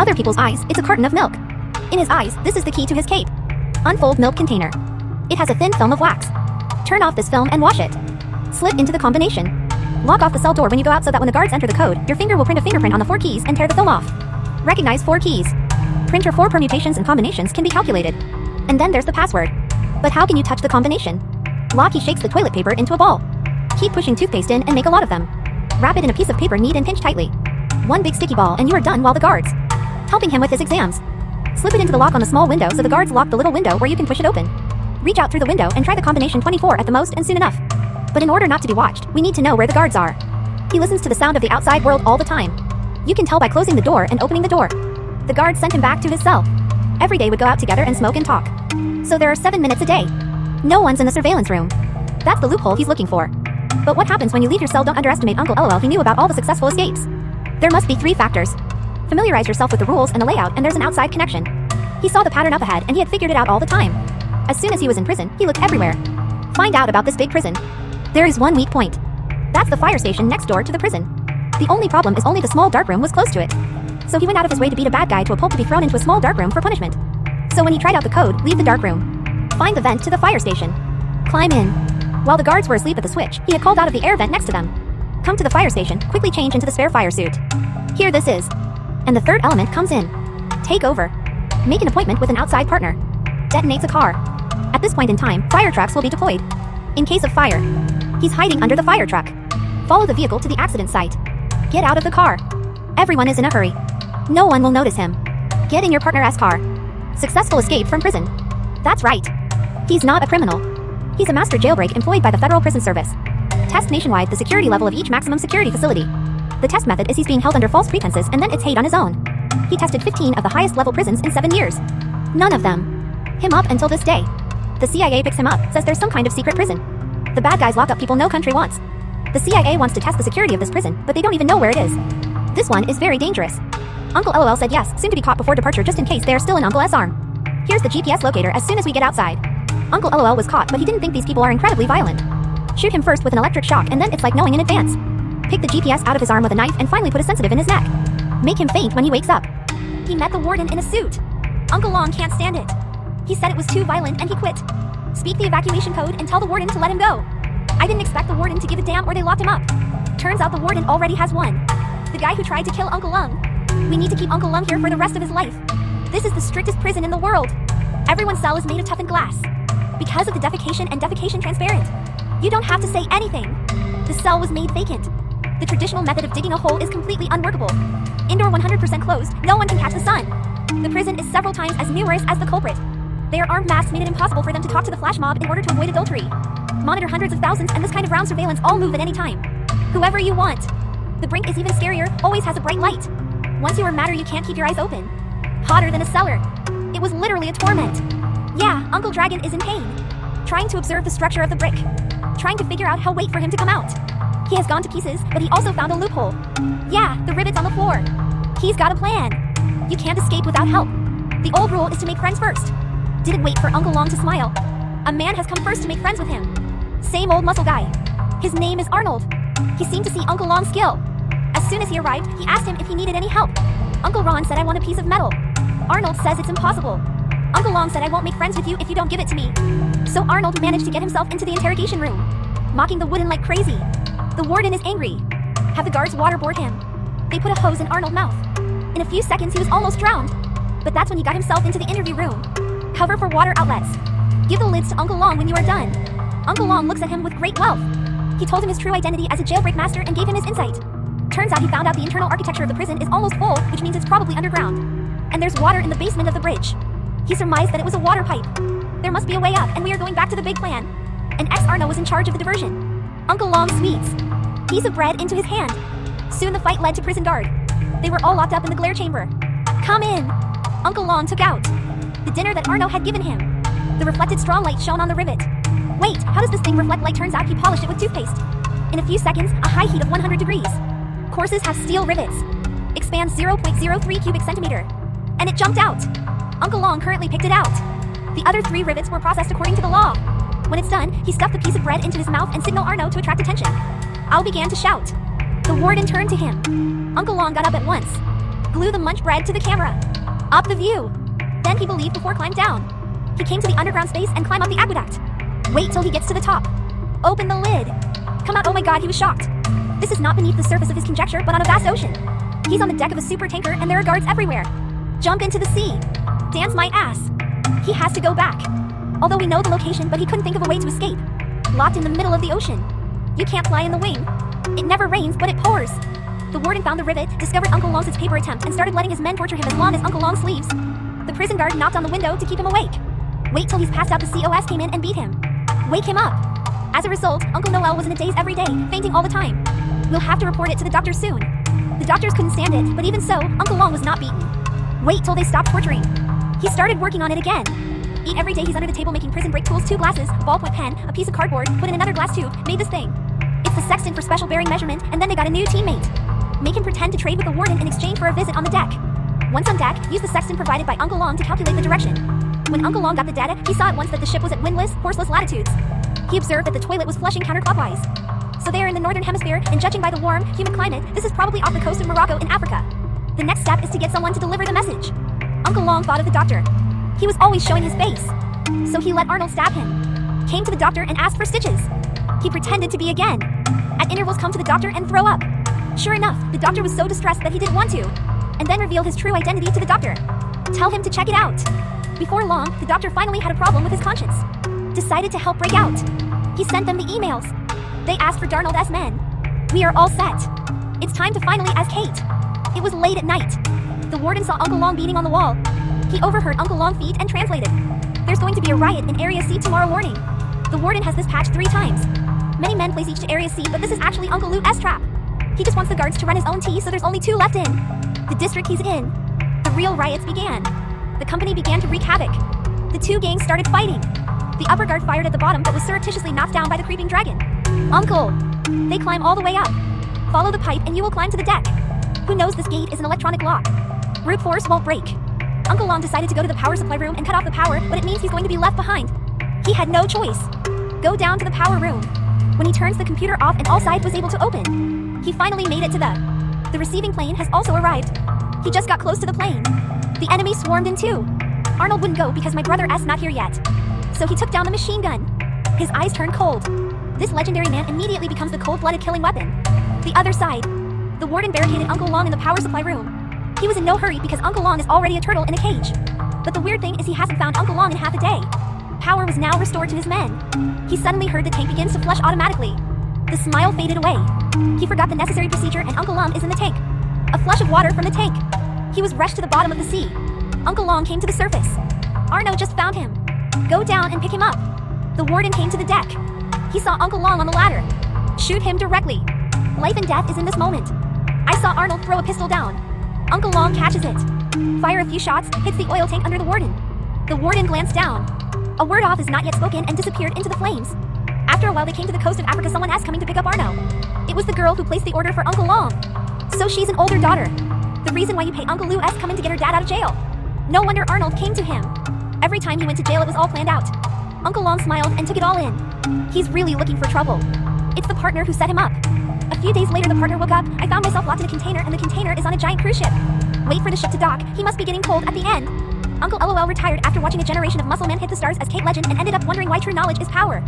other people's eyes, it's a carton of milk. In his eyes, this is the key to his cape. Unfold milk container. It has a thin film of wax. Turn off this film and wash it. Slip into the combination. Lock off the cell door when you go out so that when the guards enter the code, your finger will print a fingerprint on the 4 keys and tear the film off. Recognize 4 keys. Printer 4 permutations and combinations can be calculated. And then there's the password. But how can you touch the combination? Locky shakes the toilet paper into a ball. Keep pushing toothpaste in and make a lot of them. Wrap it in a piece of paper, knead and pinch tightly. 1 big sticky ball and you are done while the guards helping him with his exams. Slip it into the lock on the small window so the guards lock the little window where you can push it open. Reach out through the window and try the combination 24 at the most and soon enough. But in order not to be watched, we need to know where the guards are. He listens to the sound of the outside world all the time. You can tell by closing the door and opening the door. The guards sent him back to his cell. Every day would go out together and smoke and talk. So there are 7 minutes a day. No one's in the surveillance room. That's the loophole he's looking for. But what happens when you leave your cell? Don't underestimate Uncle LOL. He knew about all the successful escapes. There must be 3 factors. Familiarize yourself with the rules and the layout, and there's an outside connection. He saw the pattern up ahead and he had figured it out all the time. As soon as he was in prison, he looked everywhere. Find out about this big prison. There is one weak point. That's the fire station next door to the prison. The only problem is only the small dark room was close to it. So he went out of his way to beat a bad guy to a pulp to be thrown into a small dark room for punishment. So when he tried out the code, leave the dark room. Find the vent to the fire station. Climb in. While the guards were asleep at the switch, he had called out of the air vent next to them. Come to the fire station, quickly change into the spare fire suit. Here this is. And the third element comes in. Take over. Make an appointment with an outside partner. Detonates a car. At this point in time, fire trucks will be deployed. In case of fire, he's hiding under the fire truck. Follow the vehicle to the accident site. Get out of the car. Everyone is in a hurry. No one will notice him. Get in your partner's car. Successful escape from prison. That's right. He's not a criminal. He's a master jailbreak employed by the Federal Prison Service. Test nationwide the security level of each maximum security facility. The test method is he's being held under false pretenses and then it's hate on his own. He tested 15 of the highest level prisons in 7 years. None of them him up until this day. The CIA picks him up, says there's some kind of secret prison. The bad guys lock up people no country wants. The CIA wants to test the security of this prison, but they don't even know where it is. This one is very dangerous. Uncle LOL said yes, soon to be caught before departure just in case they are still in Uncle S' arm. Here's the GPS locator as soon as we get outside. Uncle LOL was caught, but he didn't think these people are incredibly violent. Shoot him first with an electric shock and then it's like knowing in advance. Pick the GPS out of his arm with a knife and finally put a sensitive in his neck. Make him faint when he wakes up. He met the warden in a suit. Uncle Long can't stand it. He said it was too violent and he quit. Speak the evacuation code and tell the warden to let him go. I didn't expect the warden to give a damn or they locked him up. Turns out the warden already has one. The guy who tried to kill Uncle Lung. We need to keep Uncle Lung here for the rest of his life. This is the strictest prison in the world. Everyone's cell is made of toughened glass. Because of the defecation and defecation transparent. You don't have to say anything. The cell was made vacant. The traditional method of digging a hole is completely unworkable. Indoor 100% closed, no one can catch the sun. The prison is several times as numerous as the culprit. Their armed masks made it impossible for them to talk to the flash mob in order to avoid adultery. Monitor hundreds of thousands and this kind of round surveillance all move at any time. Whoever you want. The brink is even scarier, always has a bright light. Once you are madder you can't keep your eyes open. Hotter than a cellar. It was literally a torment. Yeah, Uncle Dragon is in pain. Trying to observe the structure of the brick. Trying to figure out how wait for him to come out. He has gone to pieces, but he also found a loophole. Yeah, the rivets on the floor. He's got a plan. You can't escape without help. The old rule is to make friends first. Didn't wait for Uncle Long to smile. A man has come first to make friends with him. Same old muscle guy. His name is Arnold. He seemed to see Uncle Long's skill. As soon as he arrived, he asked him if he needed any help. Uncle Ron said I want a piece of metal. Arnold says it's impossible. Uncle Long said I won't make friends with you if you don't give it to me. So Arnold managed to get himself into the interrogation room, mocking the wooden like crazy. The warden is angry. Have the guards waterboard him. They put a hose in Arnold's mouth. In a few seconds he was almost drowned. But that's when he got himself into the interview room. Cover for water outlets. Give the lids to Uncle Long when you are done. Uncle Long looks at him with great wealth. He told him his true identity as a jailbreak master and gave him his insight. Turns out he found out the internal architecture of the prison is almost full, which means it's probably underground. And there's water in the basement of the bridge. He surmised that it was a water pipe. There must be a way up, and we are going back to the big plan. And ex-Arno was in charge of the diversion. Uncle Long sweets. Piece of bread into his hand. Soon the fight led to prison guard. They were all locked up in the glare chamber. Come in. Uncle Long took out the dinner that Arno had given him. The reflected straw light shone on the rivet. Wait, how does this thing reflect light? Turns out he polished it with toothpaste. In a few seconds, a high heat of 100 degrees. Courses have steel rivets. Expands 0.03 cubic centimeter. And it jumped out. Uncle Long currently picked it out. The other 3 rivets were processed according to the law. When it's done, he stuffed the piece of bread into his mouth and signaled Arno to attract attention. Al began to shout. The warden turned to him. Uncle Long got up at once. Glue the munch bread to the camera. Up the view. Then he believed before climbed down. He came to the underground space and climb up the aqueduct. Wait till he gets to the top. Open the lid. Come out. Oh my god, he was shocked. This is not beneath the surface of his conjecture, but on a vast ocean. He's on the deck of a super tanker and there are guards everywhere. Jump into the sea. Dance my ass. He has to go back. Although we know the location, but he couldn't think of a way to escape. Locked in the middle of the ocean. You can't fly in the wing. It never rains, but it pours. The warden found the rivet, discovered Uncle Long's escape attempt, and started letting his men torture him as long as Uncle Long sleeps. The prison guard knocked on the window to keep him awake. Wait till he's passed out. The COS came in and beat him. Wake him up. As a result, Uncle Noel was in a daze every day, fainting all the time. We'll have to report it to the doctor soon. The doctors couldn't stand it, but even so, Uncle Long was not beaten. Wait till they stopped torturing. He started working on it again. Eat every day. He's under the table making prison break tools, 2 glasses, a ballpoint pen, a piece of cardboard, put in another glass tube, made this thing. It's the sextant for special bearing measurement, and then they got a new teammate. Make him pretend to trade with the warden in exchange for a visit on the deck. Once on deck, use the sextant provided by Uncle Long to calculate the direction. When Uncle Long got the data, he saw at once that the ship was at windless, courseless latitudes. He observed that the toilet was flushing counterclockwise. So they are in the northern hemisphere, and judging by the warm, humid climate, this is probably off the coast of Morocco in Africa. The next step is to get someone to deliver the message. Uncle Long thought of the doctor. He was always showing his face. So he let Arnold stab him. Came to the doctor and asked for stitches. He pretended to be again. At intervals come to the doctor and throw up. Sure enough, the doctor was so distressed that he didn't want to. And then revealed his true identity to the doctor. Tell him to check it out. Before long, the doctor finally had a problem with his conscience. Decided to help break out. He sent them the emails. They asked for Darnold's men. We are all set. It's time to finally ask Kate. It was late at night. The warden saw Uncle Long beating on the wall. He overheard Uncle Long feed and translated. There's going to be a riot in Area C tomorrow morning. The warden has this patch 3 times. Many men place each to Area C, but this is actually Uncle Lou's trap. He just wants the guards to run his own tea, so there's only 2 left in. The district he's in. The real riots began. The company began to wreak havoc. The 2 gangs started fighting. The upper guard fired at the bottom but was surreptitiously knocked down by the creeping dragon. Uncle! They climb all the way up. Follow the pipe and you will climb to the deck. Who knows this gate is an electronic lock? Brute force won't break. Uncle Long decided to go to the power supply room and cut off the power, but it means he's going to be left behind. He had no choice. Go down to the power room. When he turns the computer off and all side was able to open. He finally made it to the receiving plane has also arrived. He just got close to the plane. The enemy swarmed in 2. Arnold wouldn't go because my brother S not here yet. So he took down the machine gun. His eyes turned cold. This legendary man immediately becomes the cold-blooded killing weapon. The other side. The warden barricaded Uncle Long in the power supply room. He was in no hurry because Uncle Long is already a turtle in a cage. But the weird thing is he hasn't found Uncle Long in half a day. Power was now restored to his men. He suddenly heard the tank begins to flush automatically. The smile faded away. He forgot the necessary procedure and Uncle Long is in the tank. A flush of water from the tank. He was rushed to the bottom of the sea. Uncle Long came to the surface. Arno just found him. Go down and pick him up. The warden came to the deck. He saw Uncle Long on the ladder. Shoot him directly. Life and death is in this moment. I saw Arnold throw a pistol down. Uncle Long catches it. Fire a few shots, hits the oil tank under the warden. The warden glanced down. A word off is not yet spoken and disappeared into the flames. After a while they came to the coast of Africa. Someone asked coming to pick up Arno. It was the girl who placed the order for Uncle Long. So she's an older daughter. The reason why you pay Uncle Lou S coming to get her dad out of jail. No wonder Arnold came to him. Every time he went to jail it was all planned out. Uncle Long smiled and took it all in. He's really looking for trouble. It's the partner who set him up. A few days later the partner woke up. I found myself locked in a container and the container is on a giant cruise ship. Wait for the ship to dock. He must be getting cold at the end. Uncle LOL retired after watching a generation of muscle men hit the stars as Kate Legend and ended up wondering why true knowledge is power.